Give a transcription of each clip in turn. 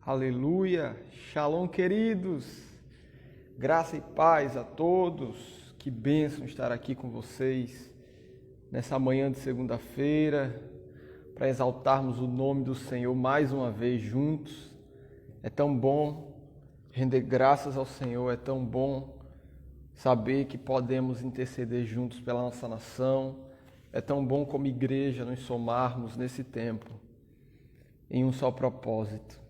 Aleluia! Shalom, queridos! Graça e paz a todos. Que bênção estar aqui com vocês nessa manhã de segunda-feira para exaltarmos o nome do Senhor mais uma vez juntos. É tão bom render graças ao Senhor, é tão bom saber que podemos interceder juntos pela nossa nação. É tão bom como igreja nos somarmos nesse tempo em um só propósito,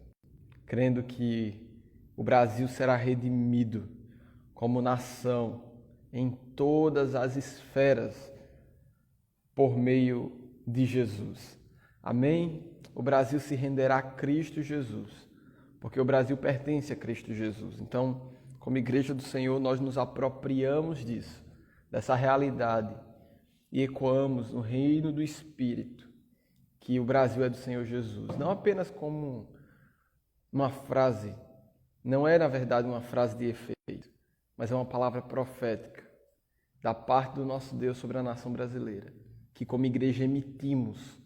crendo que o Brasil será redimido como nação em todas as esferas por meio de Jesus. Amém? O Brasil se renderá a Cristo Jesus, porque o Brasil pertence a Cristo Jesus. Então, como igreja do Senhor, nós nos apropriamos disso, dessa realidade, e ecoamos no reino do Espírito que o Brasil é do Senhor Jesus. Não apenas como uma frase, não é na verdade uma frase de efeito, mas é uma palavra profética da parte do nosso Deus sobre a nação brasileira, que como igreja emitimos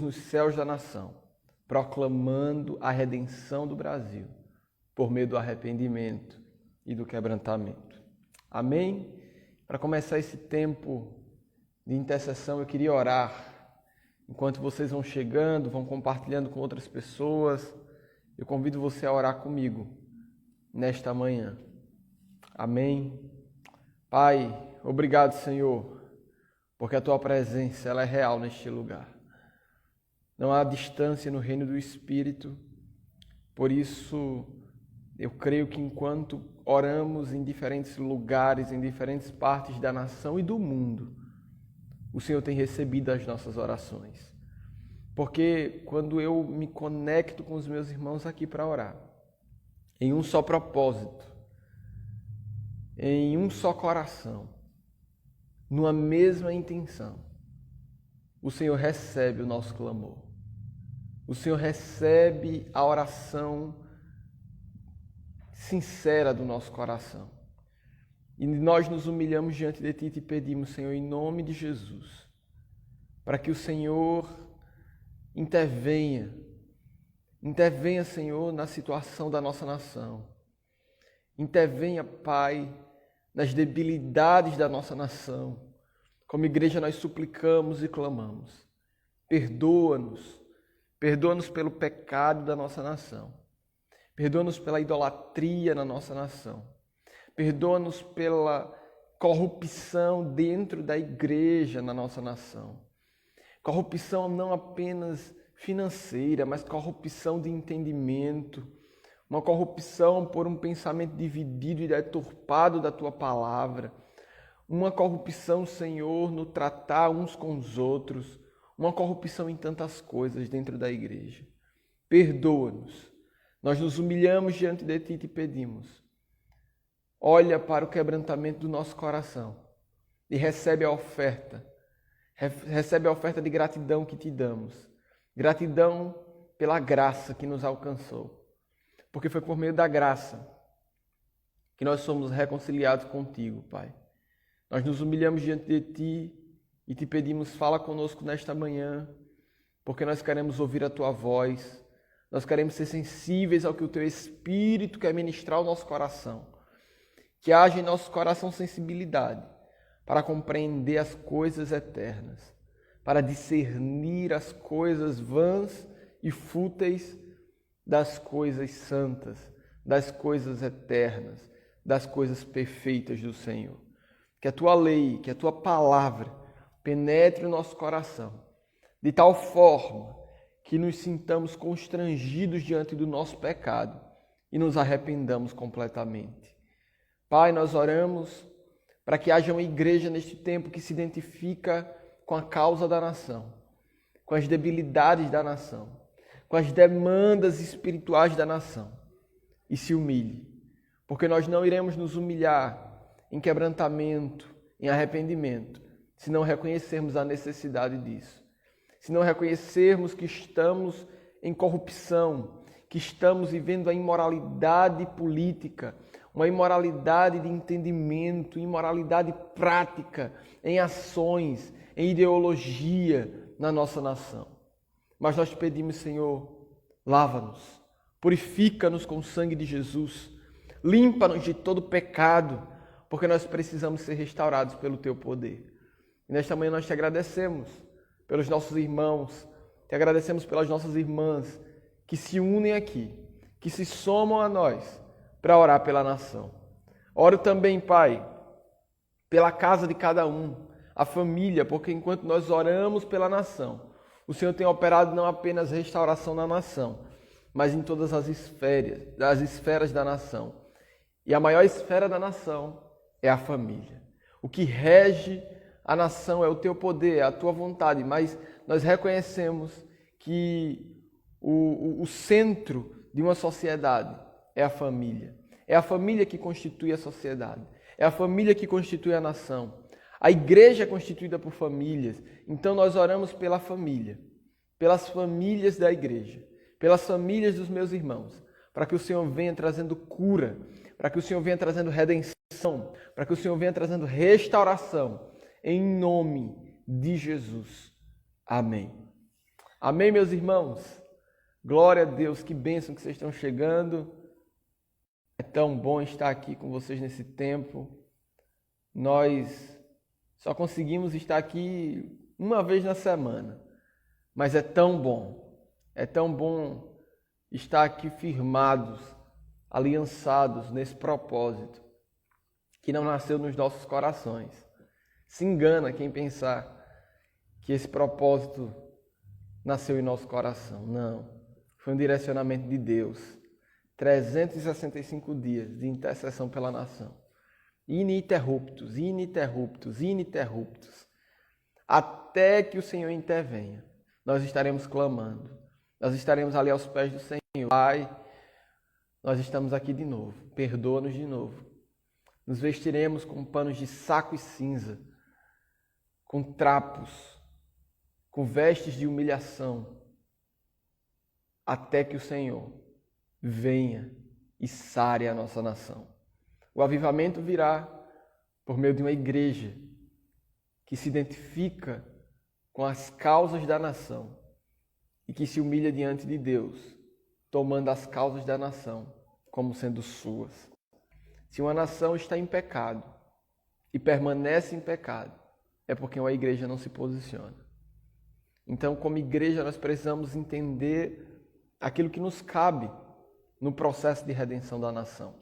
nos céus da nação, proclamando a redenção do Brasil por meio do arrependimento e do quebrantamento. Amém? Para começar esse tempo de intercessão, eu queria orar. Enquanto vocês vão chegando, vão compartilhando com outras pessoas, eu convido você a orar comigo nesta manhã. Amém? Pai, obrigado, Senhor, porque a Tua presença ela é real neste lugar. Não há distância no reino do Espírito, por isso eu creio que enquanto oramos em diferentes lugares, em diferentes partes da nação e do mundo, o Senhor tem recebido as nossas orações. Porque quando eu me conecto com os meus irmãos aqui para orar, em um só propósito, em um só coração, numa mesma intenção, o Senhor recebe o nosso clamor. O Senhor recebe a oração sincera do nosso coração. E nós nos humilhamos diante de Ti e te pedimos, Senhor, em nome de Jesus, para que o Senhor intervenha, Senhor, na situação da nossa nação. Intervenha, Pai, nas debilidades da nossa nação. Como igreja nós suplicamos e clamamos. Perdoa-nos pelo pecado da nossa nação. Perdoa-nos pela idolatria na nossa nação. Perdoa-nos pela corrupção dentro da igreja na nossa nação. Corrupção não apenas financeira, mas corrupção de entendimento. Uma corrupção por um pensamento dividido e deturpado da Tua palavra. Uma corrupção, Senhor, no tratar uns com os outros. Uma corrupção em tantas coisas dentro da igreja. Perdoa-nos. Nós nos humilhamos diante de Ti e te pedimos. Olha para o quebrantamento do nosso coração e recebe a oferta. Recebe a oferta de gratidão que Te damos. Gratidão pela graça que nos alcançou. Porque foi por meio da graça que nós somos reconciliados contigo, Pai. Nós nos humilhamos diante de Ti e te pedimos, fala conosco nesta manhã, porque nós queremos ouvir a Tua voz. Nós queremos ser sensíveis ao que o Teu Espírito quer ministrar ao nosso coração. Que haja em nosso coração sensibilidade para compreender as coisas eternas, para discernir as coisas vãs e fúteis das coisas santas, das coisas eternas, das coisas perfeitas do Senhor. Que a Tua lei, que a Tua palavra penetre o nosso coração, de tal forma que nos sintamos constrangidos diante do nosso pecado e nos arrependamos completamente. Pai, nós oramos para que haja uma igreja neste tempo que se identifica com a causa da nação, com as debilidades da nação, com as demandas espirituais da nação e se humilhe, porque nós não iremos nos humilhar em quebrantamento, em arrependimento, se não reconhecermos a necessidade disso. Se não reconhecermos que estamos em corrupção, que estamos vivendo a imoralidade política, uma imoralidade de entendimento, imoralidade prática em ações, em ideologia na nossa nação. Mas nós pedimos, Senhor, lava-nos, Purifica-nos com o sangue de Jesus. Limpa-nos de todo pecado, porque nós precisamos ser restaurados pelo Teu poder. E nesta manhã nós Te agradecemos pelos nossos irmãos, Te agradecemos pelas nossas irmãs que se unem aqui, que se somam a nós para orar pela nação. Oro também, Pai, pela casa de cada um, a família, porque enquanto nós oramos pela nação, o Senhor tem operado não apenas restauração na nação, mas em todas as esferas da nação. E a maior esfera da nação é a família. O que rege a nação é o Teu poder, é a Tua vontade, mas nós reconhecemos que o centro de uma sociedade é a família. É a família que constitui a sociedade. É a família que constitui a nação. A igreja é constituída por famílias. Então nós oramos pela família, pelas famílias da igreja, pelas famílias dos meus irmãos, para que o Senhor venha trazendo cura, para que o Senhor venha trazendo redenção, para que o Senhor venha trazendo restauração, em nome de Jesus. Amém. Amém, meus irmãos. Glória a Deus, que bênção que vocês estão chegando. É tão bom estar aqui com vocês nesse tempo. Nós só conseguimos estar aqui uma vez na semana, mas é tão bom estar aqui firmados, aliançados nesse propósito que não nasceu nos nossos corações. Se engana quem pensar que esse propósito nasceu em nosso coração. Não, foi um direcionamento de Deus. 365 dias de intercessão pela nação. Ininterruptos, até que o Senhor intervenha. Nós estaremos clamando. Nós estaremos ali aos pés do Senhor. Pai, nós estamos aqui de novo. Perdoa-nos de novo. Nos vestiremos com panos de saco e cinza, com trapos, com vestes de humilhação, até que o Senhor venha e sare a nossa nação. O avivamento virá por meio de uma igreja que se identifica com as causas da nação e que se humilha diante de Deus, tomando as causas da nação como sendo suas. Se uma nação está em pecado e permanece em pecado, é porque uma igreja não se posiciona. Então, como igreja, nós precisamos entender aquilo que nos cabe no processo de redenção da nação.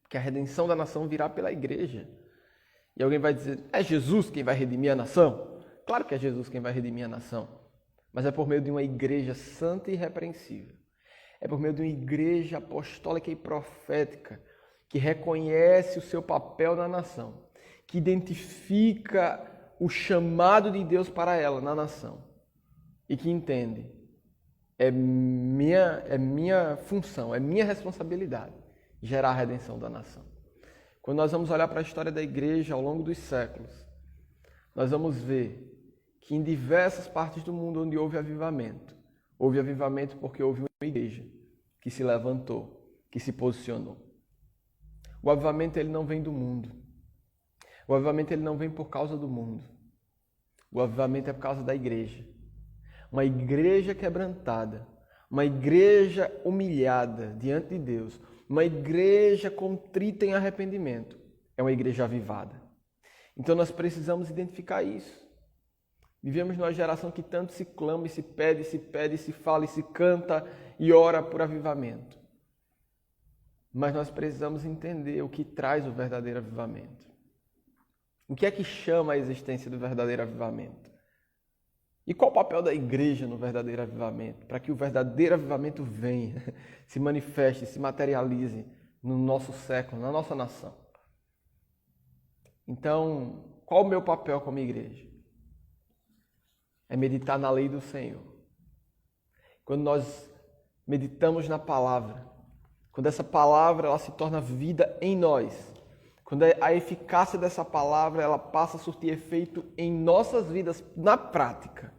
Porque a redenção da nação virá pela igreja. E alguém vai dizer, é Jesus quem vai redimir a nação? Claro que é Jesus quem vai redimir a nação. Mas é por meio de uma igreja santa e irrepreensível. É por meio de uma igreja apostólica e profética que reconhece o seu papel na nação, que identifica o chamado de Deus para ela na nação e que entende, é minha função, é minha responsabilidade gerar a redenção da nação. Quando nós vamos olhar para a história da igreja ao longo dos séculos, nós vamos ver que em diversas partes do mundo onde houve avivamento porque houve uma igreja que se levantou, que se posicionou. O avivamento ele não vem do mundo. O avivamento ele não vem por causa do mundo. O avivamento é por causa da igreja. Uma igreja quebrantada, uma igreja humilhada diante de Deus, uma igreja contrita em arrependimento, é uma igreja avivada. Então nós precisamos identificar isso. Vivemos numa geração que tanto se clama, e se pede, se fala, e se canta e ora por avivamento. Mas nós precisamos entender o que traz o verdadeiro avivamento. O que é que chama a existência do verdadeiro avivamento? E qual o papel da igreja no verdadeiro avivamento? Para que o verdadeiro avivamento venha, se manifeste, se materialize no nosso século, na nossa nação. Então, qual o meu papel como igreja? É meditar na lei do Senhor. Quando nós meditamos na palavra, quando essa palavra ela se torna vida em nós, quando a eficácia dessa palavra ela passa a surtir efeito em nossas vidas na prática,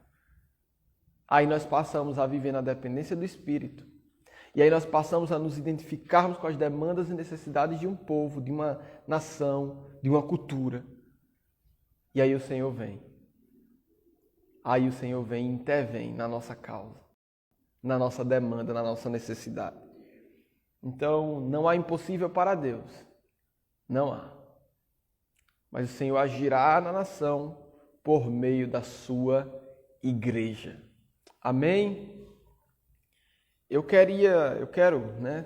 aí nós passamos a viver na dependência do Espírito. E aí nós passamos a nos identificarmos com as demandas e necessidades de um povo, de uma nação, de uma cultura. E aí o Senhor vem. Aí o Senhor vem e intervém na nossa causa. na nossa demanda, na nossa necessidade. Então, não há impossível para Deus. Não há. Mas o Senhor agirá na nação por meio da sua igreja. Amém? Eu quero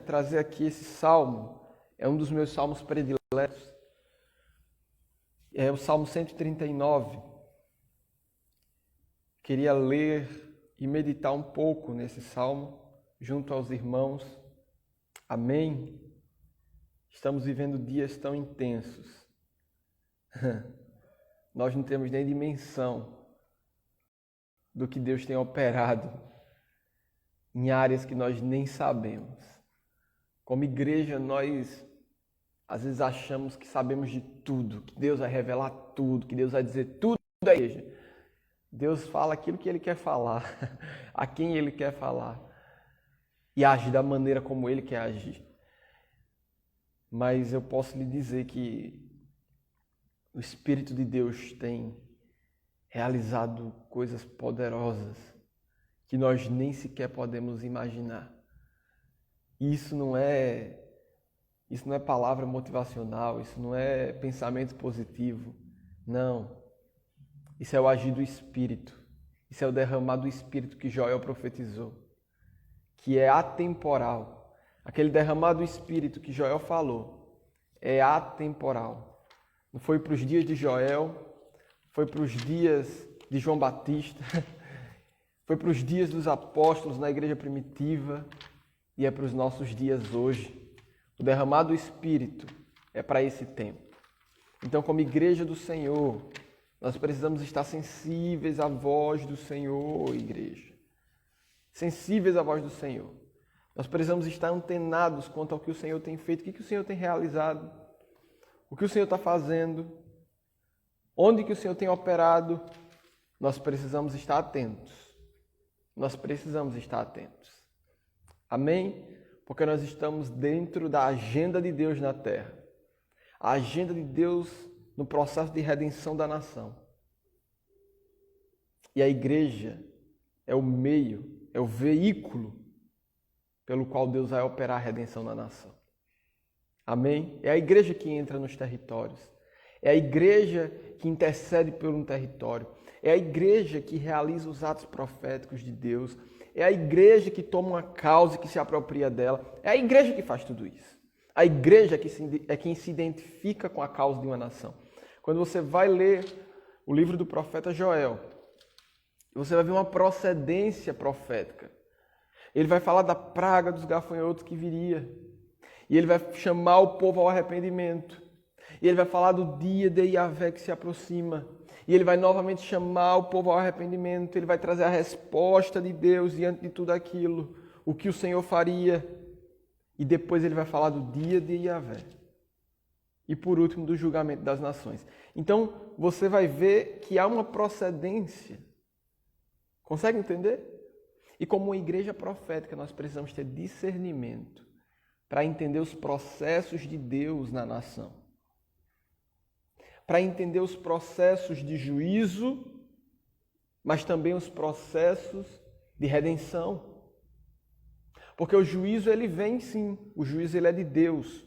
trazer aqui esse salmo. É um dos meus salmos prediletos. É o Salmo 139. Queria ler e meditar um pouco nesse salmo junto aos irmãos. Amém? Estamos vivendo dias tão intensos. Nós não temos nem dimensão do que Deus tem operado em áreas que nós nem sabemos. Como igreja, nós às vezes achamos que sabemos de tudo, que Deus vai revelar tudo, que Deus vai dizer tudo da igreja. Deus fala aquilo que Ele quer falar, a quem Ele quer falar, e age da maneira como Ele quer agir. Mas eu posso lhe dizer que o Espírito de Deus tem realizado coisas poderosas que nós nem sequer podemos imaginar. E isso não é palavra motivacional, isso não é pensamento positivo. Não. Isso é o agir do Espírito. Isso é o derramar do Espírito que Joel profetizou, que é atemporal. Aquele derramar do Espírito que Joel falou é atemporal. Não foi para os dias de Joel, foi para os dias de João Batista, foi para os dias dos apóstolos na igreja primitiva e é para os nossos dias hoje. O derramar do Espírito é para esse tempo. Então, como igreja do Senhor, nós precisamos estar sensíveis à voz do Senhor, igreja. Sensíveis à voz do Senhor. Nós precisamos estar antenados quanto ao que o Senhor tem feito, o que o Senhor tem realizado, o que o Senhor está fazendo, onde que o Senhor tem operado. Nós precisamos estar atentos. Nós precisamos estar atentos. Amém? Porque nós estamos dentro da agenda de Deus na terra. A agenda de Deus no processo de redenção da nação. E a igreja é o meio, é o veículo pelo qual Deus vai operar a redenção na nação. Amém? É a igreja que entra nos territórios. É a igreja que intercede por um território. É a igreja que realiza os atos proféticos de Deus. É a igreja que toma uma causa e que se apropria dela. É a igreja que faz tudo isso. A igreja é quem se identifica com a causa de uma nação. Quando você vai ler o livro do profeta Joel, você vai ver uma procedência profética. Ele vai falar da praga dos gafanhotos que viria. E ele vai chamar o povo ao arrependimento. E ele vai falar do dia de Yahvé que se aproxima. E ele vai novamente chamar o povo ao arrependimento. Ele vai trazer a resposta de Deus diante de tudo aquilo. O que o Senhor faria. E depois ele vai falar do dia de Yahvé. E por último, do julgamento das nações. Então, você vai ver que há uma procedência. Consegue entender? E como uma igreja profética, nós precisamos ter discernimento para entender os processos de Deus na nação. Para entender os processos de juízo, mas também os processos de redenção. Porque o juízo, ele vem sim. O juízo, ele é de Deus.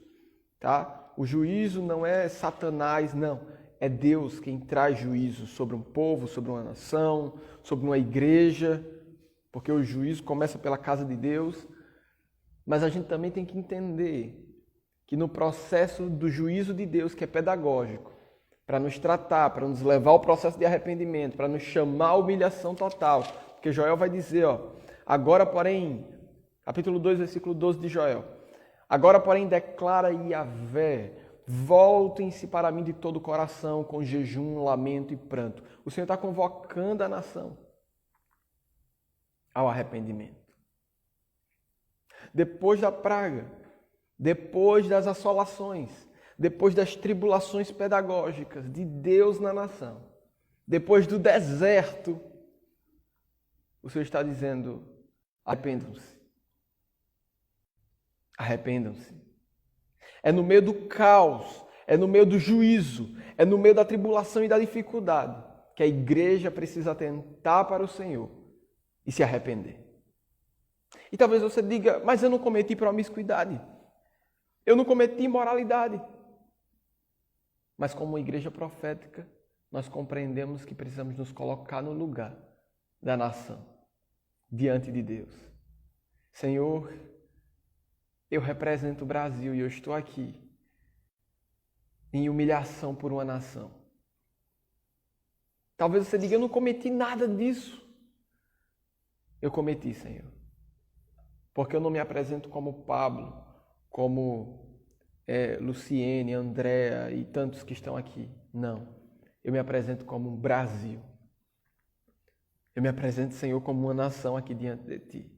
Tá? O juízo não é Satanás, não. É Deus quem traz juízo sobre um povo, sobre uma nação, sobre uma igreja. Porque o juízo começa pela casa de Deus. Mas a gente também tem que entender que no processo do juízo de Deus, que é pedagógico, para nos tratar, para nos levar ao processo de arrependimento, para nos chamar à humilhação total. Porque Joel vai dizer, agora porém, capítulo 2, versículo 12 de Joel, agora porém declara Yahvé, voltem-se para mim de todo o coração, com jejum, lamento e pranto. O Senhor está convocando a nação ao arrependimento. Depois da praga, depois das assolações, depois das tribulações pedagógicas de Deus na nação, depois do deserto, o Senhor está dizendo, arrependam-se. Arrependam-se. É no meio do caos, é no meio do juízo, é no meio da tribulação e da dificuldade que a igreja precisa atentar para o Senhor e se arrepender. E talvez você diga, mas eu não cometi promiscuidade. Eu não cometi imoralidade. Mas como igreja profética, nós compreendemos que precisamos nos colocar no lugar da nação, diante de Deus. Senhor, eu represento o Brasil e eu estou aqui em humilhação por uma nação. Talvez você diga, eu não cometi nada disso. Eu cometi, Senhor. Porque eu não me apresento como Pablo, como Luciene, Andréa e tantos que estão aqui. Não. Eu me apresento como um Brasil. Eu me apresento, Senhor, como uma nação aqui diante de Ti.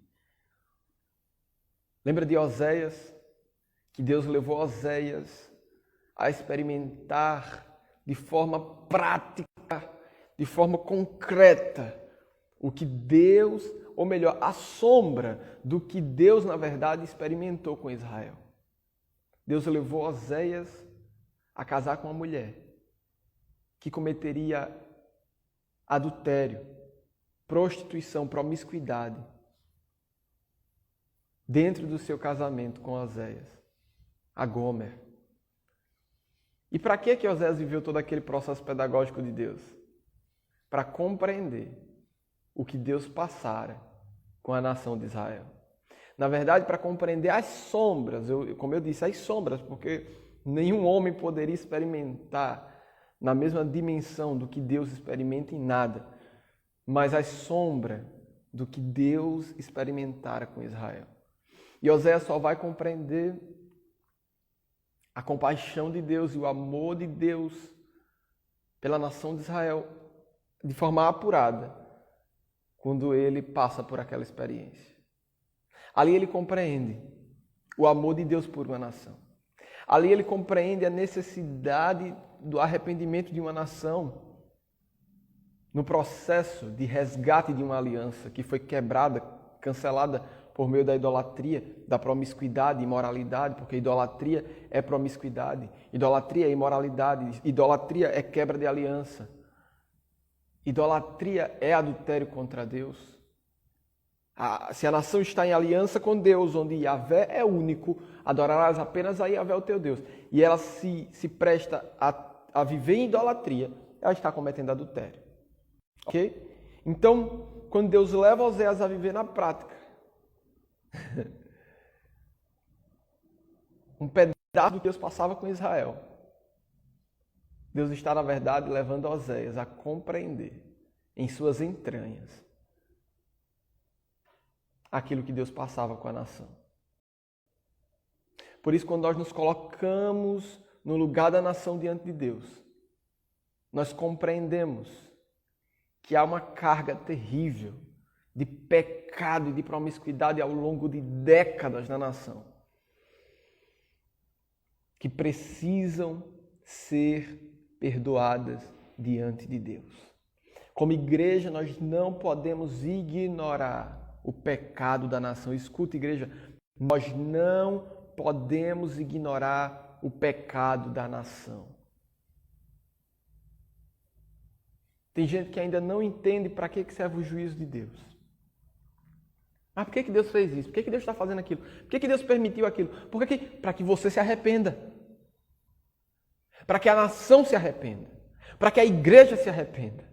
Lembra de Oséias? Que Deus levou Oséias a experimentar de forma prática, de forma concreta, o que Deus, ou melhor, a sombra do que Deus, na verdade, experimentou com Israel. Deus levou Oséias a casar com uma mulher que cometeria adultério, prostituição, promiscuidade dentro do seu casamento com Oséias, a Gomer. E para que Oséias viveu todo aquele processo pedagógico de Deus? Para compreender o que Deus passara com a nação de Israel. Na verdade, para compreender as sombras, como eu disse, as sombras, porque nenhum homem poderia experimentar na mesma dimensão do que Deus experimenta em nada, mas as sombras do que Deus experimentara com Israel. E Oséias só vai compreender a compaixão de Deus e o amor de Deus pela nação de Israel de forma apurada quando ele passa por aquela experiência. Ali ele compreende o amor de Deus por uma nação. Ali ele compreende a necessidade do arrependimento de uma nação no processo de resgate de uma aliança que foi quebrada, cancelada por meio da idolatria, da promiscuidade, imoralidade, porque idolatria é promiscuidade, idolatria é imoralidade, idolatria é quebra de aliança, idolatria é adultério contra Deus. Se a nação está em aliança com Deus, onde Yahvé é único, adorarás apenas a Yahvé, o teu Deus, e ela se presta a viver em idolatria, ela está cometendo adultério. Ok? Então, quando Deus leva Oséias a viver na prática, um pedaço do que Deus passava com Israel, Deus está, na verdade, levando Oséias a compreender em suas entranhas aquilo que Deus passava com a nação. Por isso, quando nós nos colocamos no lugar da nação diante de Deus, nós compreendemos que há uma carga terrível de pecado e de promiscuidade ao longo de décadas na nação, que precisam ser perdoadas diante de Deus. Como igreja, nós não podemos ignorar o pecado da nação. Escuta, igreja, nós não podemos ignorar o pecado da nação. Tem gente que ainda não entende para que serve o juízo de Deus. Mas por que Deus fez isso? Por que Deus está fazendo aquilo? Por que Deus permitiu aquilo? Para que você se arrependa. Para que a nação se arrependa. Para que a igreja se arrependa.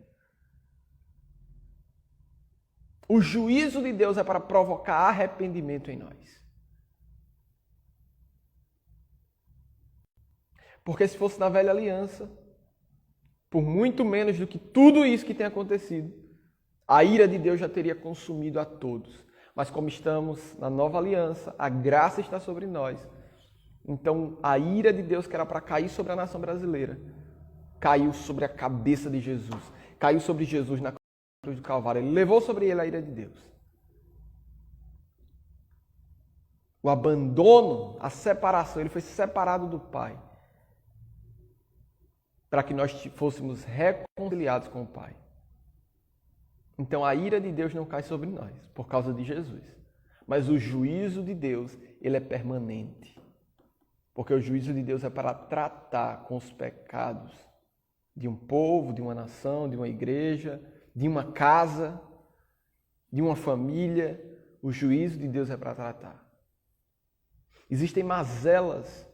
O juízo de Deus é para provocar arrependimento em nós. Porque se fosse na velha aliança, por muito menos do que tudo isso que tem acontecido, a ira de Deus já teria consumido a todos. Mas como estamos na nova aliança, a graça está sobre nós. Então a ira de Deus, que era para cair sobre a nação brasileira, caiu sobre a cabeça de Jesus. Caiu sobre Jesus na cruz do Calvário. Ele levou sobre ele a ira de Deus. O abandono, a separação, ele foi separado do Pai, para que nós fôssemos reconciliados com o Pai. Então a ira de Deus não cai sobre nós, por causa de Jesus. Mas o juízo de Deus, ele é permanente. Porque o juízo de Deus é para tratar com os pecados de um povo, de uma nação, de uma igreja, de uma casa, de uma família, o juízo de Deus é para tratar. Existem mazelas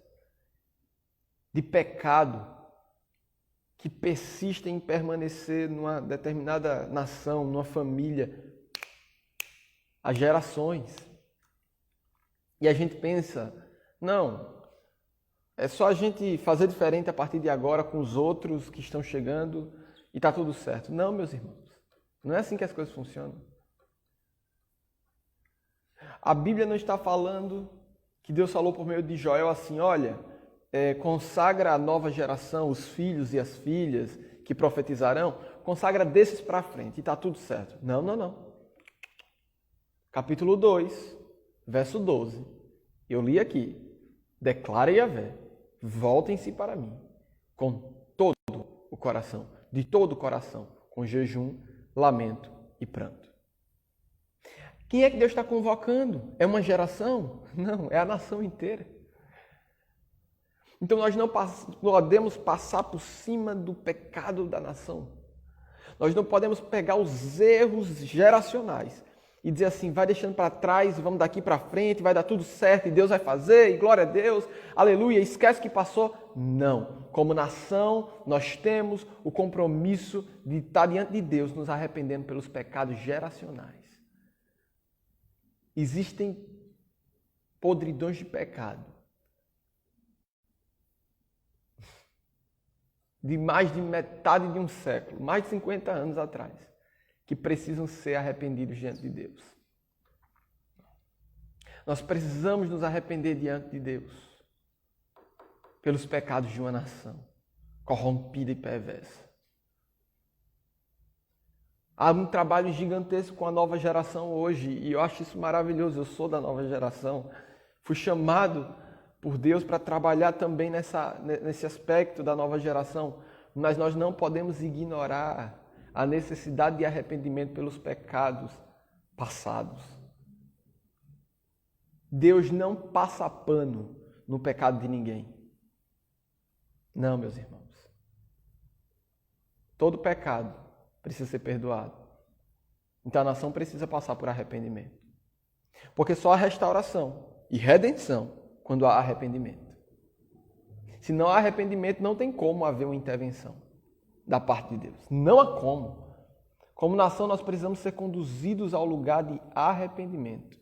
de pecado que persistem em permanecer numa determinada nação, numa família, há gerações. E a gente pensa, não, é só a gente fazer diferente a partir de agora com os outros que estão chegando e está tudo certo. Não, meus irmãos, não é assim que as coisas funcionam. A Bíblia não está falando que Deus falou por meio de Joel assim, olha, consagra a nova geração, os filhos e as filhas que profetizarão, consagra desses para frente e está tudo certo. Não, não, não. Capítulo 2, verso 12. Eu li aqui. Declara Yahvé, voltem-se para mim, com todo o coração, de todo o coração, com jejum, lamento e pranto. Quem é que Deus está convocando? É uma geração? Não, é a nação inteira. Então nós não podemos passar por cima do pecado da nação. Nós não podemos pegar os erros geracionais e dizer assim, vai deixando para trás, vamos daqui para frente, vai dar tudo certo e Deus vai fazer, e glória a Deus, aleluia, esquece que passou. Não. Como nação, nós temos o compromisso de estar diante de Deus, nos arrependendo pelos pecados geracionais. Existem podridões de pecado de mais de metade de um século, mais de 50 anos atrás, que precisam ser arrependidos diante de Deus. Nós precisamos nos arrepender diante de Deus pelos pecados de uma nação corrompida e perversa. Há um trabalho gigantesco com a nova geração hoje e eu acho isso maravilhoso. Eu sou da nova geração. Fui chamado por Deus para trabalhar também nesse aspecto da nova geração. Mas nós não podemos ignorar a necessidade de arrependimento pelos pecados passados. Deus não passa pano no pecado de ninguém. Não, meus irmãos. Todo pecado precisa ser perdoado. Então a nação precisa passar por arrependimento. Porque só há restauração e redenção quando há arrependimento. Se não há arrependimento, não tem como haver uma intervenção da parte de Deus. Não há como. Como nação, nós precisamos ser conduzidos ao lugar de arrependimento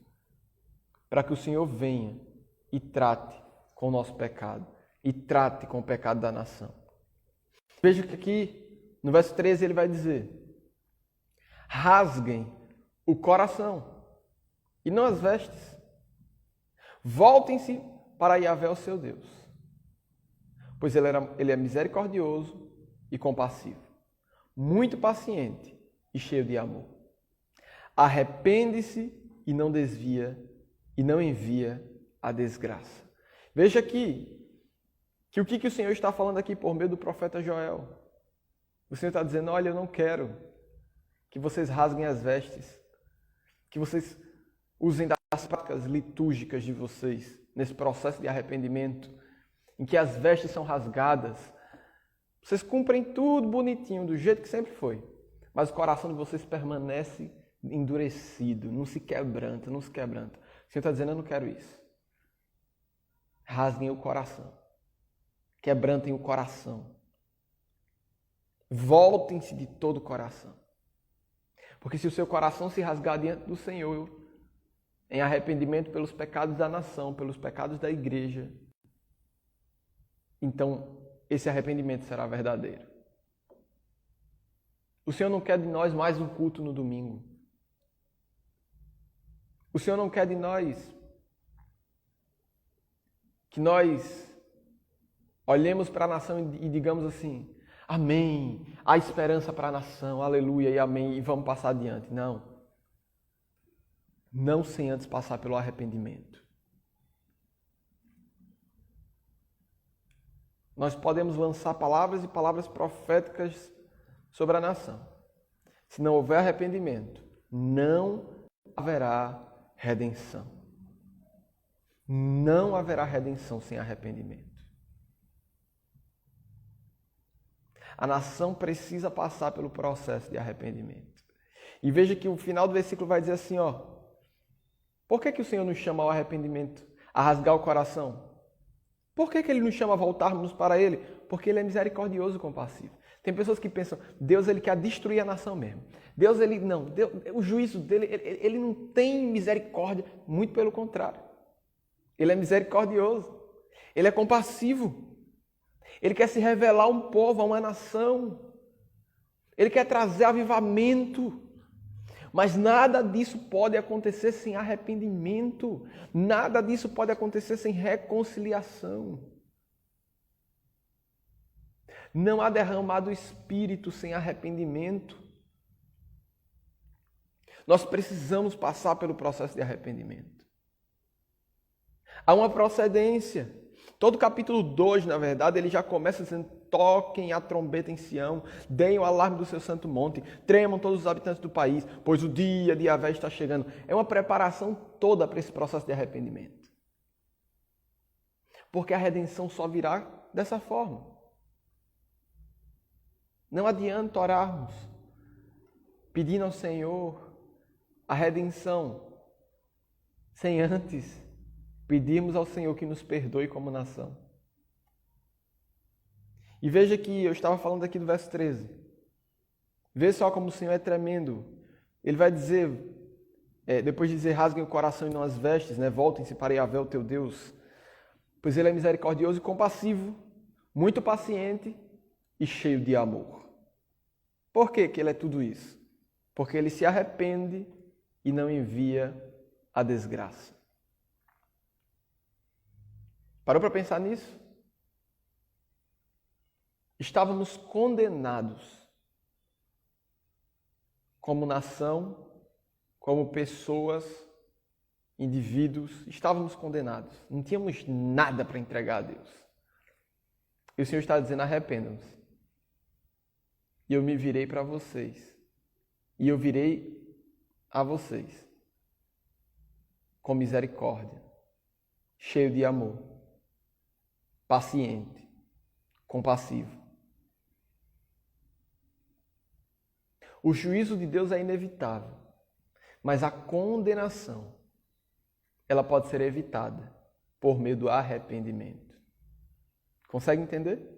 para que o Senhor venha e trate com o nosso pecado e trate com o pecado da nação. Veja que aqui no verso 13 ele vai dizer, rasguem o coração e não as vestes. Voltem-se para Yahvé, o seu Deus, pois ele é misericordioso e compassivo, muito paciente e cheio de amor. Arrepende-se e não desvia e não envia a desgraça. Veja aqui que o que o Senhor está falando aqui por meio do profeta Joel. O Senhor está dizendo, olha, eu não quero que vocês rasguem as vestes, que vocês usem das práticas litúrgicas de vocês nesse processo de arrependimento, em que as vestes são rasgadas. Vocês cumprem tudo bonitinho, do jeito que sempre foi, mas o coração de vocês permanece endurecido, não se quebranta, não se quebranta. O Senhor está dizendo, eu não quero isso. Rasguem o coração, quebrantem o coração. Voltem-se de todo o coração. Porque se o seu coração se rasgar diante do Senhor, em arrependimento pelos pecados da nação, pelos pecados da igreja, então esse arrependimento será verdadeiro. O Senhor não quer de nós mais um culto no domingo. O Senhor não quer de nós que nós olhemos para a nação e digamos assim, amém, há esperança para a nação, aleluia e amém, e vamos passar adiante. Não. Não sem antes passar pelo arrependimento. Nós podemos lançar palavras e palavras proféticas sobre a nação. Se não houver arrependimento, não haverá redenção. Não haverá redenção sem arrependimento. A nação precisa passar pelo processo de arrependimento. E veja que o final do versículo vai dizer assim, ó, Por que o Senhor nos chama ao arrependimento, a rasgar o coração? Por que Ele nos chama a voltarmos para Ele? Porque Ele é misericordioso e compassivo. Tem pessoas que pensam, Deus Ele quer destruir a nação mesmo. Deus, Ele não. Deus, o juízo dele, ele não tem misericórdia. Muito pelo contrário. Ele é misericordioso. Ele é compassivo. Ele quer se revelar a um povo, a uma nação. Ele quer trazer avivamento. Mas nada disso pode acontecer sem arrependimento. Nada disso pode acontecer sem reconciliação. Não há derramado Espírito sem arrependimento. Nós precisamos passar pelo processo de arrependimento. Há uma procedência. Todo capítulo 2, na verdade, ele já começa dizendo: toquem a trombeta em Sião, deem o alarme do seu santo monte, tremam todos os habitantes do país, pois o dia de Yahvé está chegando. É uma preparação toda para esse processo de arrependimento. Porque a redenção só virá dessa forma. Não adianta orarmos pedindo ao Senhor a redenção sem antes pedirmos ao Senhor que nos perdoe como nação. E veja que eu estava falando aqui do verso 13. Vê só como o Senhor é tremendo. Ele vai dizer, depois de dizer: rasguem o coração e não as vestes, né? Voltem-se para Yahvé, o teu Deus. Pois Ele é misericordioso e compassivo, muito paciente e cheio de amor. Por que Ele é tudo isso? Porque Ele se arrepende e não envia a desgraça. Parou para pensar nisso? Estávamos condenados como nação, como pessoas, indivíduos, estávamos condenados. Não tínhamos nada para entregar a Deus. E o Senhor está dizendo: arrependam-se. E eu me virei para vocês. E eu virei a vocês com misericórdia, cheio de amor, paciente, compassivo. O juízo de Deus é inevitável, mas a condenação, ela pode ser evitada por meio do arrependimento. Consegue entender?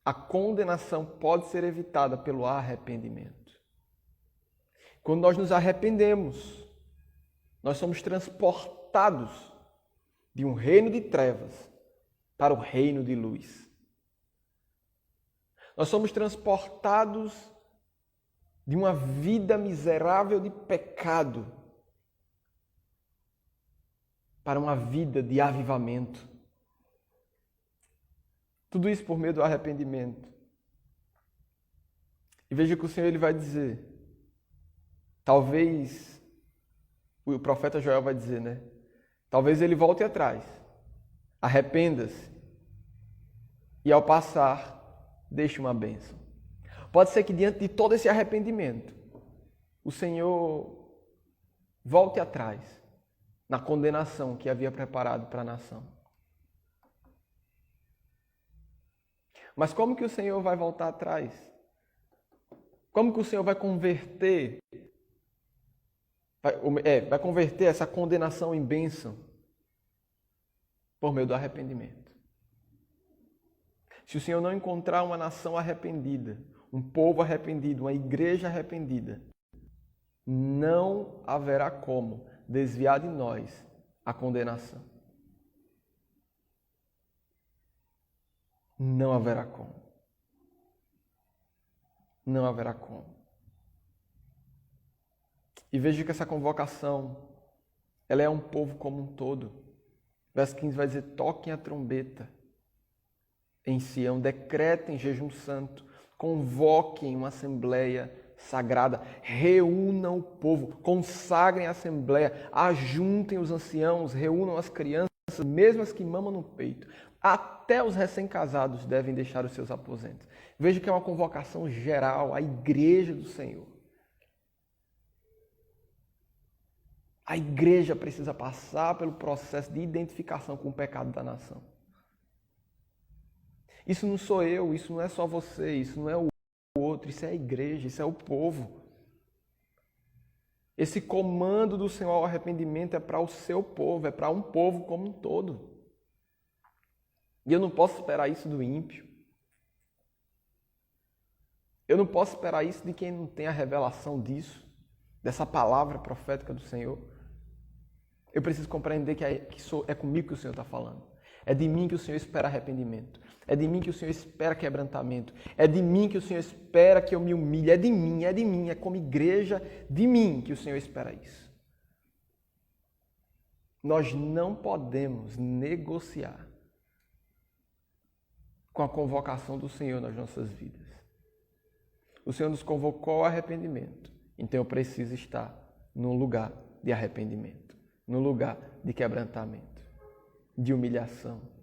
A condenação pode ser evitada pelo arrependimento. Quando nós nos arrependemos, nós somos transportados de um reino de trevas para o reino de luz. Nós somos transportados de uma vida miserável de pecado para uma vida de avivamento. Tudo isso por meio do arrependimento. E veja que o Senhor ele vai dizer, talvez, o profeta Joel vai dizer, né? Talvez ele volte atrás, arrependa-se e ao passar, deixe uma bênção. Pode ser que diante de todo esse arrependimento, o Senhor volte atrás na condenação que havia preparado para a nação. Mas como que o Senhor vai voltar atrás? Como que o Senhor vai converter? Vai converter essa condenação em bênção? Por meio do arrependimento. Se o Senhor não encontrar uma nação arrependida, um povo arrependido, uma igreja arrependida, não haverá como desviar de nós a condenação. Não haverá como. Não haverá como. E veja que essa convocação, ela é um povo como um todo. Verso 15 vai dizer: toquem a trombeta em Sião, decretem jejum santo, convoquem uma assembleia sagrada, reúnam o povo, consagrem a assembleia, ajuntem os anciãos, reúnam as crianças, mesmo as que mamam no peito. Até os recém-casados devem deixar os seus aposentos. Veja que é uma convocação geral à igreja do Senhor. A igreja precisa passar pelo processo de identificação com o pecado da nação. Isso não sou eu, isso não é só você, isso não é o outro, isso é a igreja, isso é o povo. Esse comando do Senhor ao arrependimento é para o seu povo, é para um povo como um todo. E eu não posso esperar isso do ímpio. Eu não posso esperar isso de quem não tem a revelação disso, dessa palavra profética do Senhor. Eu preciso compreender que é comigo que o Senhor está falando. É de mim que o Senhor espera arrependimento. É de mim que o Senhor espera quebrantamento. É de mim que o Senhor espera que eu me humilhe. É de mim, é como igreja de mim que o Senhor espera isso. Nós não podemos negociar com a convocação do Senhor nas nossas vidas. O Senhor nos convocou ao arrependimento. Então eu preciso estar num lugar de arrependimento, num lugar de quebrantamento, de humilhação.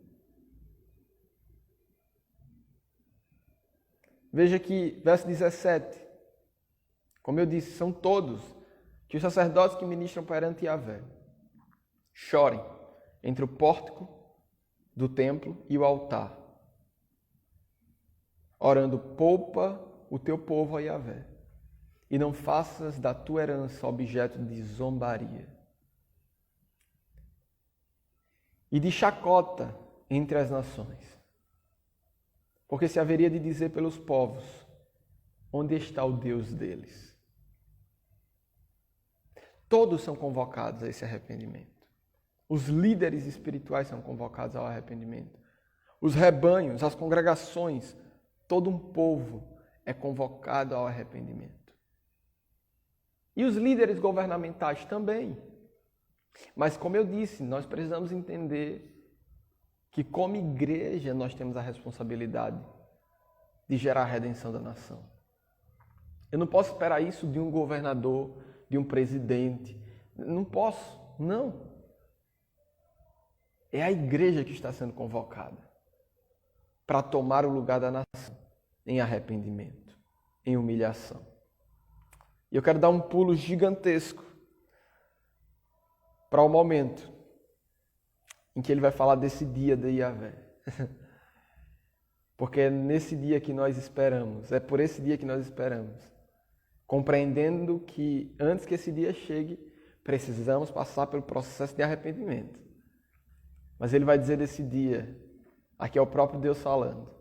Veja que, verso 17, como eu disse, são todos que os sacerdotes que ministram perante Yahvé chorem entre o pórtico do templo e o altar, orando: poupa o teu povo a Yahvé, e não faças da tua herança objeto de zombaria e de chacota entre as nações. Porque se haveria de dizer pelos povos: onde está o Deus deles? Todos são convocados a esse arrependimento. Os líderes espirituais são convocados ao arrependimento. Os rebanhos, as congregações, todo um povo é convocado ao arrependimento. E os líderes governamentais também. Mas, como eu disse, nós precisamos entender que, como igreja, nós temos a responsabilidade de gerar a redenção da nação. Eu não posso esperar isso de um governador, de um presidente. Não posso, não. É a igreja que está sendo convocada para tomar o lugar da nação em arrependimento, em humilhação. E eu quero dar um pulo gigantesco para o momento em que ele vai falar desse dia de Yahvé. Porque é nesse dia que nós esperamos, é por esse dia que nós esperamos. Compreendendo que antes que esse dia chegue, precisamos passar pelo processo de arrependimento. Mas ele vai dizer desse dia, aqui é o próprio Deus falando.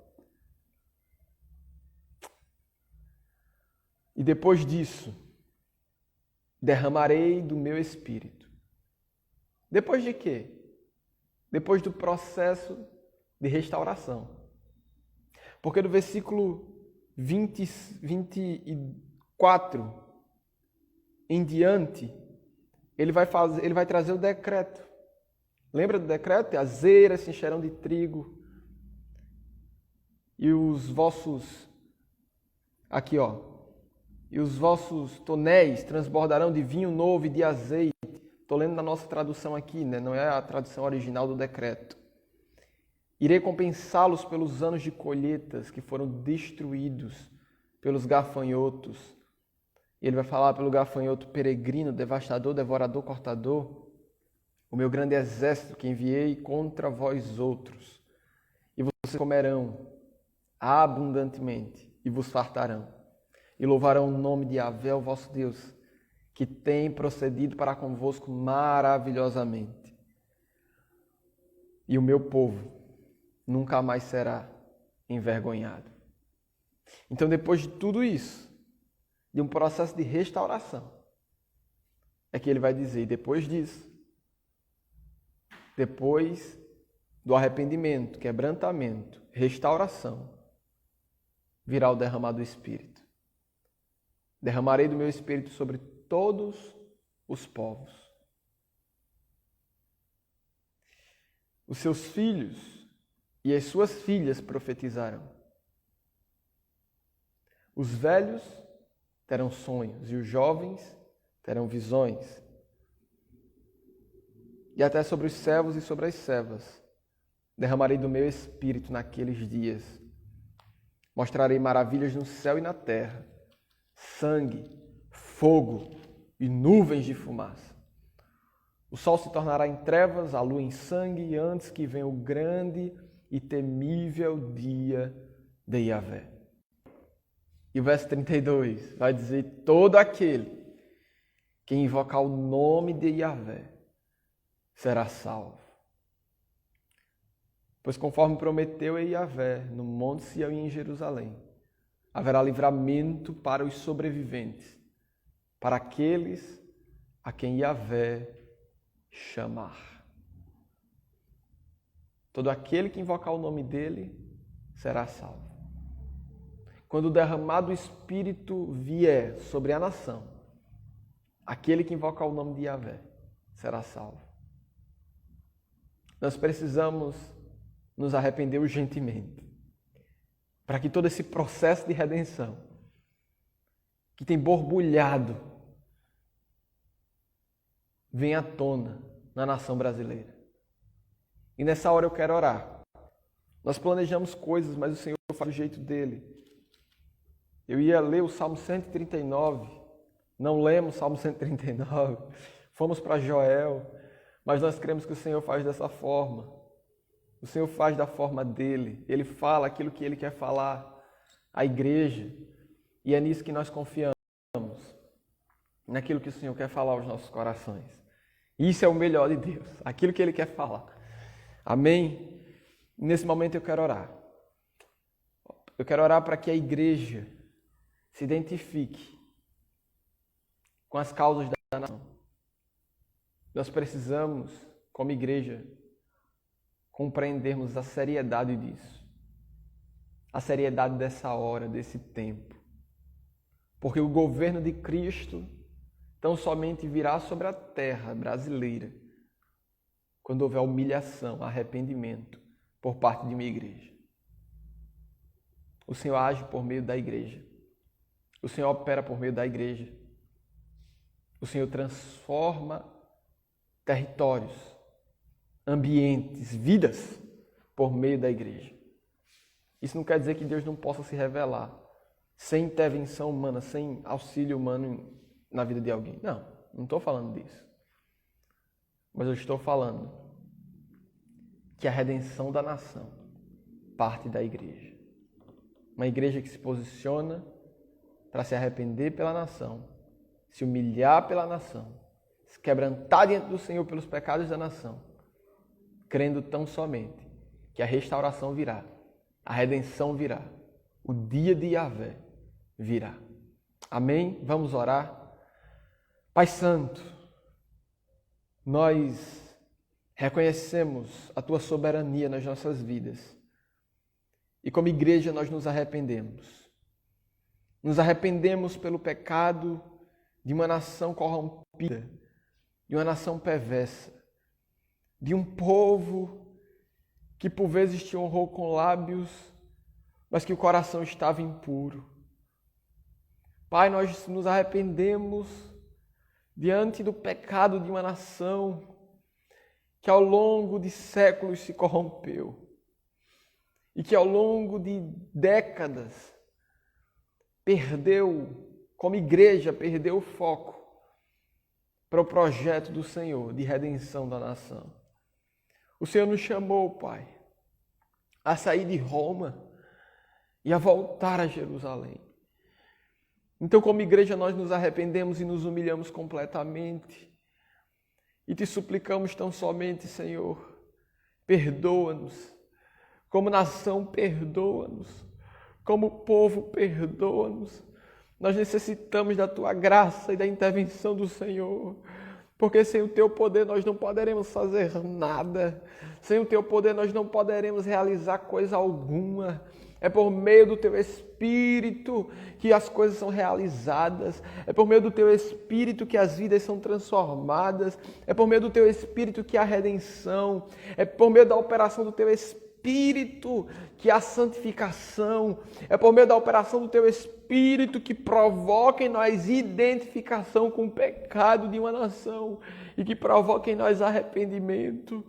E depois disso, derramarei do meu espírito. Depois de quê? Depois do processo de restauração. Porque do versículo 24 em diante, ele vai trazer o decreto. Lembra do decreto? As eiras se encherão de trigo e os vossos e os vossos tonéis transbordarão de vinho novo e de azeite. Estou lendo na nossa tradução aqui, né? Não é a tradução original do decreto. Irei compensá-los pelos anos de colheitas que foram destruídos pelos gafanhotos. E ele vai falar pelo gafanhoto peregrino, devastador, devorador, cortador, o meu grande exército que enviei contra vós outros. E vocês comerão abundantemente e vos fartarão. E louvarão o nome de Yahvé, o vosso Deus, que tem procedido para convosco maravilhosamente. E o meu povo nunca mais será envergonhado. Então, depois de tudo isso, de um processo de restauração, é que ele vai dizer, e depois disso, depois do arrependimento, quebrantamento, restauração, virá o derramar do Espírito. Derramarei do meu Espírito sobre todos os povos. Os seus filhos e as suas filhas profetizarão. Os velhos terão sonhos e os jovens terão visões. E até sobre os servos e sobre as servas derramarei do meu Espírito naqueles dias. Mostrarei maravilhas no céu e na terra, sangue, fogo e nuvens de fumaça. O sol se tornará em trevas, a lua em sangue, antes que venha o grande e temível dia de Yahvé. E o verso 32 vai dizer: todo aquele quem invocar o nome de Yahvé será salvo. Pois conforme prometeu Yahvé no Monte Sião e em Jerusalém, haverá livramento para os sobreviventes, para aqueles a quem Yahvé chamar. Todo aquele que invocar o nome dele será salvo. Quando o derramado Espírito vier sobre a nação, aquele que invocar o nome de Yahvé será salvo. Nós precisamos nos arrepender urgentemente, para que todo esse processo de redenção que tem borbulhado venha à tona na nação brasileira. E nessa hora eu quero orar. Nós planejamos coisas, mas o Senhor faz do jeito dele. Eu ia ler o Salmo 139, não lemos o Salmo 139, fomos para Joel, mas nós cremos que o Senhor faz dessa forma. O Senhor faz da forma dele. Ele fala aquilo que ele quer falar à igreja. E é nisso que nós confiamos. Naquilo que o Senhor quer falar aos nossos corações. Isso é o melhor de Deus. Aquilo que ele quer falar. Amém? Nesse momento eu quero orar. Eu quero orar para que a igreja se identifique com as causas da nação. Nós precisamos, como igreja, compreendermos a seriedade disso. A seriedade dessa hora, desse tempo. Porque o governo de Cristo tão somente virá sobre a terra brasileira quando houver humilhação, arrependimento por parte de uma igreja. O Senhor age por meio da igreja. O Senhor opera por meio da igreja. O Senhor transforma territórios, ambientes, vidas por meio da igreja. Isso não quer dizer que Deus não possa se revelar sem intervenção humana, sem auxílio humano na vida de alguém. Não estou falando disso. Mas eu estou falando que a redenção da nação parte da igreja. Uma igreja que se posiciona para se arrepender pela nação, se humilhar pela nação, se quebrantar diante do Senhor pelos pecados da nação, crendo tão somente que a restauração virá, a redenção virá, o dia de Yahvé virá. Amém? Vamos orar. Pai Santo, nós reconhecemos a Tua soberania nas nossas vidas e como igreja nós nos arrependemos. Nos arrependemos pelo pecado de uma nação corrompida, de uma nação perversa, de um povo que por vezes te honrou com lábios, mas que o coração estava impuro. Pai, nós nos arrependemos diante do pecado de uma nação que ao longo de séculos se corrompeu e que ao longo de décadas perdeu, como igreja, perdeu o foco para o projeto do Senhor de redenção da nação. O Senhor nos chamou, Pai, a sair de Roma e a voltar a Jerusalém. Então, como igreja, nós nos arrependemos e nos humilhamos completamente. E te suplicamos tão somente, Senhor, perdoa-nos. Como nação, perdoa-nos. Como povo, perdoa-nos. Nós necessitamos da Tua graça e da intervenção do Senhor. Porque sem o Teu poder nós não poderemos fazer nada. Sem o Teu poder nós não poderemos realizar coisa alguma. É por meio do Teu Espírito que as coisas são realizadas. É por meio do Teu Espírito que as vidas são transformadas. É por meio do Teu Espírito que há redenção. É por meio da operação do Teu Espírito que há santificação. É por meio da operação do Teu Espírito que provoca em nós identificação com o pecado de uma nação e que provoca em nós arrependimento.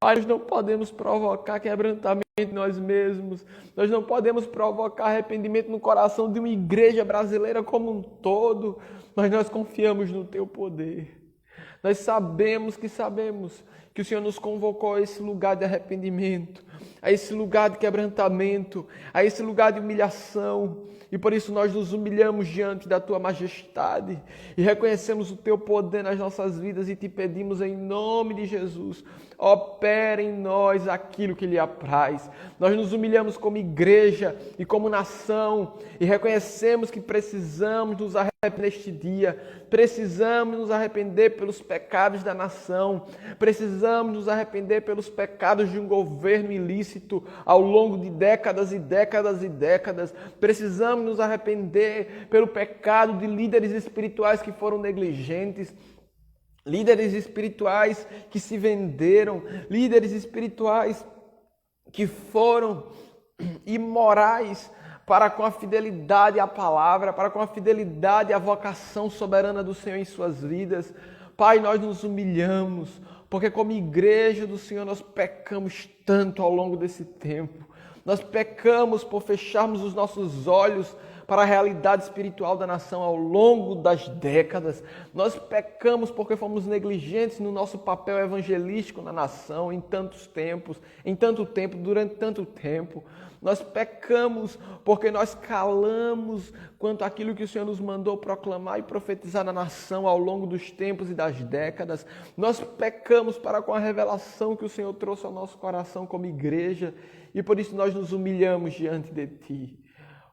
Pai, nós não podemos provocar quebrantamento em nós mesmos. Nós não podemos provocar arrependimento no coração de uma igreja brasileira como um todo. Mas nós confiamos no Teu poder. Nós sabemos que o Senhor nos convocou a esse lugar de arrependimento, a esse lugar de quebrantamento, a esse lugar de humilhação. E por isso nós nos humilhamos diante da Tua majestade e reconhecemos o Teu poder nas nossas vidas e te pedimos em nome de Jesus, opera em nós aquilo que lhe apraz. Nós nos humilhamos como igreja e como nação e reconhecemos que precisamos nos arrepender neste dia, precisamos nos arrepender pelos pecados da nação, precisamos nos arrepender pelos pecados de um governo ilícito ao longo de décadas e décadas e décadas, precisamos nos arrepender pelo pecado de líderes espirituais que foram negligentes, líderes espirituais que se venderam, líderes espirituais que foram imorais para com a fidelidade à palavra, para com a fidelidade à vocação soberana do Senhor em suas vidas. Pai, nós nos humilhamos, porque como igreja do Senhor nós pecamos tanto ao longo desse tempo. Nós pecamos por fecharmos os nossos olhos para a realidade espiritual da nação ao longo das décadas. Nós pecamos porque fomos negligentes no nosso papel evangelístico na nação em tanto tempo, durante tanto tempo. Nós pecamos porque nós calamos quanto àquilo que o Senhor nos mandou proclamar e profetizar na nação ao longo dos tempos e das décadas. Nós pecamos para com a revelação que o Senhor trouxe ao nosso coração como igreja e por isso nós nos humilhamos diante de Ti.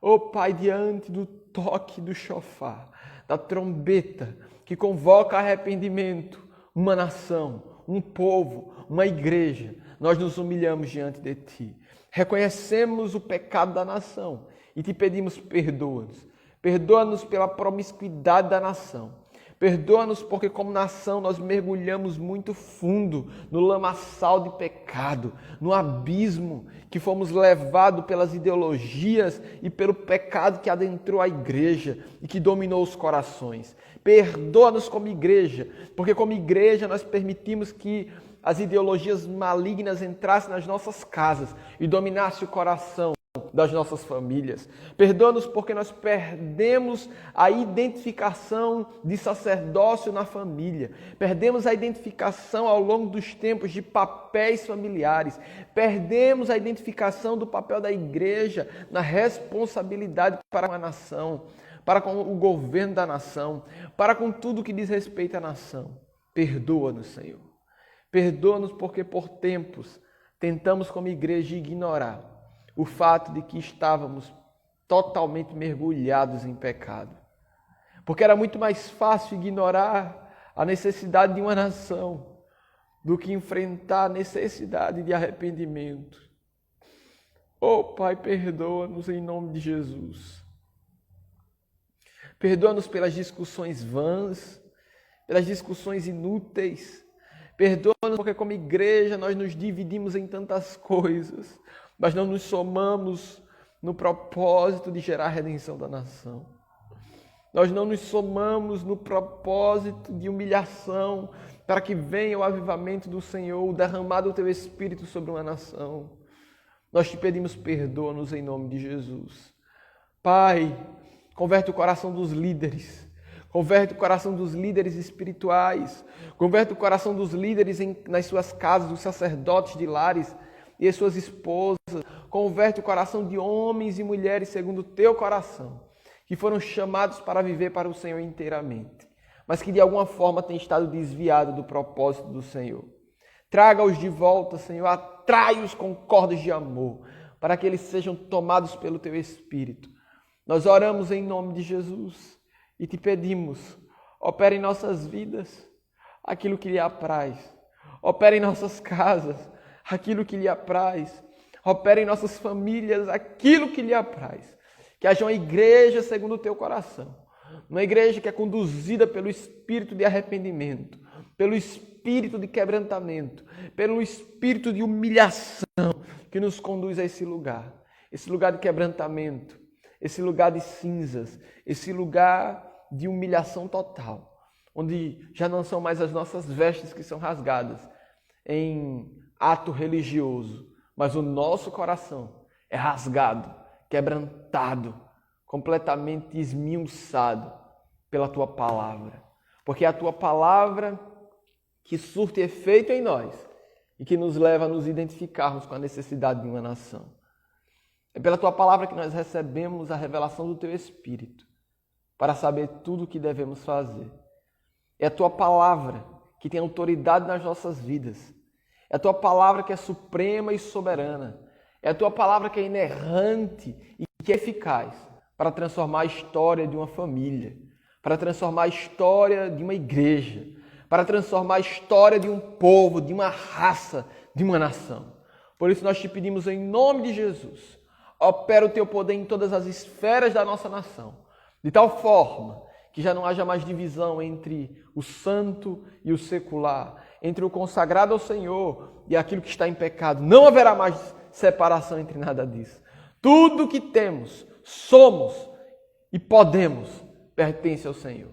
Ó Pai, diante do toque do chofar, da trombeta que convoca arrependimento, uma nação, um povo, uma igreja, nós nos humilhamos diante de Ti. Reconhecemos o pecado da nação e Te pedimos perdoa-nos. Perdoa-nos pela promiscuidade da nação. Perdoa-nos porque como nação nós mergulhamos muito fundo no lamaçal de pecado, no abismo que fomos levados pelas ideologias e pelo pecado que adentrou a igreja e que dominou os corações. Perdoa-nos como igreja, porque como igreja nós permitimos que as ideologias malignas entrassem nas nossas casas e dominassem o coração das nossas famílias. Perdoa-nos porque nós perdemos a identificação de sacerdócio na família. Perdemos a identificação ao longo dos tempos de papéis familiares. Perdemos a identificação do papel da igreja na responsabilidade para com a nação, para com o governo da nação, para com tudo que diz respeito à nação. Perdoa-nos, Senhor. Perdoa-nos porque por tempos tentamos como igreja ignorar o fato de que estávamos totalmente mergulhados em pecado. Porque era muito mais fácil ignorar a necessidade de uma nação do que enfrentar a necessidade de arrependimento. Oh Pai, perdoa-nos em nome de Jesus. Perdoa-nos pelas discussões vãs, pelas discussões inúteis. Perdoa-nos porque como igreja nós nos dividimos em tantas coisas. Nós não nos somamos no propósito de gerar a redenção da nação. Nós não nos somamos no propósito de humilhação para que venha o avivamento do Senhor, o derramado do Teu Espírito sobre uma nação. Nós te pedimos perdoa-nos em nome de Jesus. Pai, converte o coração dos líderes. Converte o coração dos líderes espirituais. Converte o coração dos líderes nas suas casas, dos sacerdotes de lares e as suas esposas. Converte o coração de homens e mulheres segundo o Teu coração, que foram chamados para viver para o Senhor inteiramente, mas que de alguma forma têm estado desviados do propósito do Senhor. Traga-os de volta, Senhor, atrai-os com cordas de amor, para que eles sejam tomados pelo Teu Espírito. Nós oramos em nome de Jesus e Te pedimos, opera em nossas vidas aquilo que lhe apraz. Opera em nossas casas aquilo que lhe apraz. Opera em nossas famílias aquilo que lhe apraz. Que haja uma igreja segundo o Teu coração. Uma igreja que é conduzida pelo espírito de arrependimento, pelo espírito de quebrantamento, pelo espírito de humilhação que nos conduz a esse lugar. Esse lugar de quebrantamento, esse lugar de cinzas, esse lugar de humilhação total, onde já não são mais as nossas vestes que são rasgadas em ato religioso, mas o nosso coração é rasgado, quebrantado, completamente esmiuçado pela Tua palavra. Porque é a Tua palavra que surte efeito em nós e que nos leva a nos identificarmos com a necessidade de uma nação. É pela Tua palavra que nós recebemos a revelação do Teu Espírito para saber tudo o que devemos fazer. É a Tua palavra que tem autoridade nas nossas vidas. É a Tua palavra que é suprema e soberana. É a Tua palavra que é inerrante e que é eficaz para transformar a história de uma família, para transformar a história de uma igreja, para transformar a história de um povo, de uma raça, de uma nação. Por isso nós te pedimos em nome de Jesus, opera o Teu poder em todas as esferas da nossa nação, de tal forma que já não haja mais divisão entre o santo e o secular, entre o consagrado ao Senhor e aquilo que está em pecado. Não haverá mais separação entre nada disso. Tudo que temos, somos e podemos pertence ao Senhor.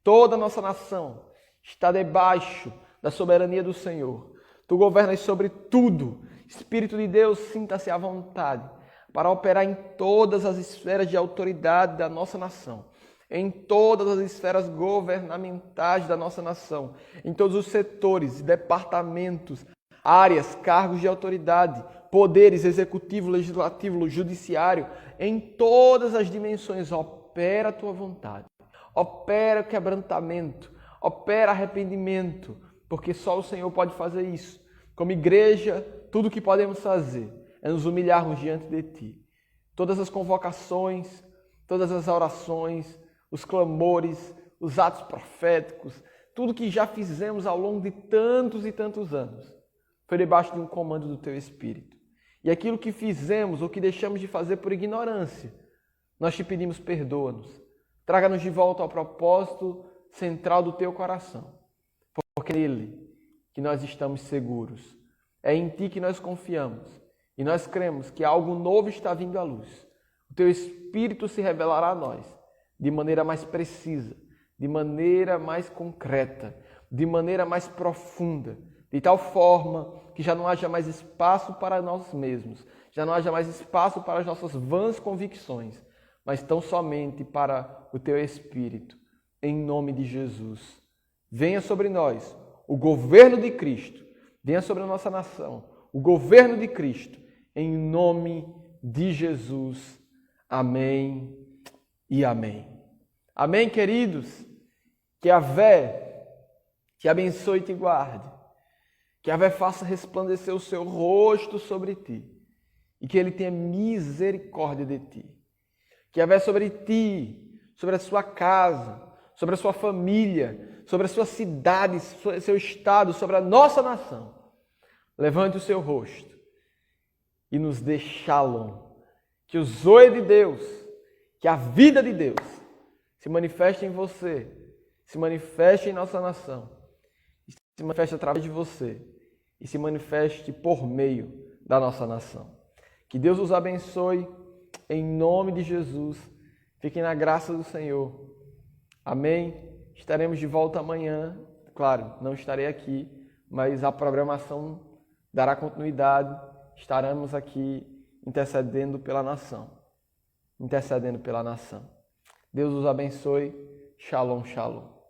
Toda a nossa nação está debaixo da soberania do Senhor. Tu governas sobre tudo. Espírito de Deus, sinta-se à vontade para operar em todas as esferas de autoridade da nossa nação, em todas as esferas governamentais da nossa nação, em todos os setores, departamentos, áreas, cargos de autoridade, poderes executivo, legislativo, judiciário, em todas as dimensões. Opera a Tua vontade, opera o quebrantamento, opera arrependimento, porque só o Senhor pode fazer isso. Como igreja, tudo o que podemos fazer é nos humilharmos diante de Ti. Todas as convocações, todas as orações, os clamores, os atos proféticos, tudo que já fizemos ao longo de tantos e tantos anos, foi debaixo de um comando do Teu Espírito. E aquilo que fizemos ou que deixamos de fazer por ignorância, nós Te pedimos, perdoa-nos. Traga-nos de volta ao propósito central do Teu coração. Porque é nele que nós estamos seguros. É em Ti que nós confiamos. E nós cremos que algo novo está vindo à luz. O Teu Espírito se revelará a nós de maneira mais precisa, de maneira mais concreta, de maneira mais profunda, de tal forma que já não haja mais espaço para nós mesmos, já não haja mais espaço para as nossas vãs convicções, mas tão somente para o Teu Espírito, em nome de Jesus. Venha sobre nós o governo de Cristo, venha sobre a nossa nação o governo de Cristo, em nome de Jesus. Amém e amém. Amém, queridos? Que a Vé te abençoe e te guarde. Que a Vé faça resplandecer o seu rosto sobre ti. E que Ele tenha misericórdia de ti. Que a Vé sobre ti, sobre a sua casa, sobre a sua família, sobre a sua cidade, seu estado, sobre a nossa nação. Levante o seu rosto e nos dê shalom. Que o zoe de Deus, que a vida de Deus se manifeste em você, se manifeste em nossa nação, se manifeste através de você e se manifeste por meio da nossa nação. Que Deus os abençoe em nome de Jesus. Fiquem na graça do Senhor. Amém? Estaremos de volta amanhã. Claro, não estarei aqui, mas a programação dará continuidade. Estaremos aqui intercedendo pela nação. Intercedendo pela nação. Deus os abençoe. Shalom, shalom.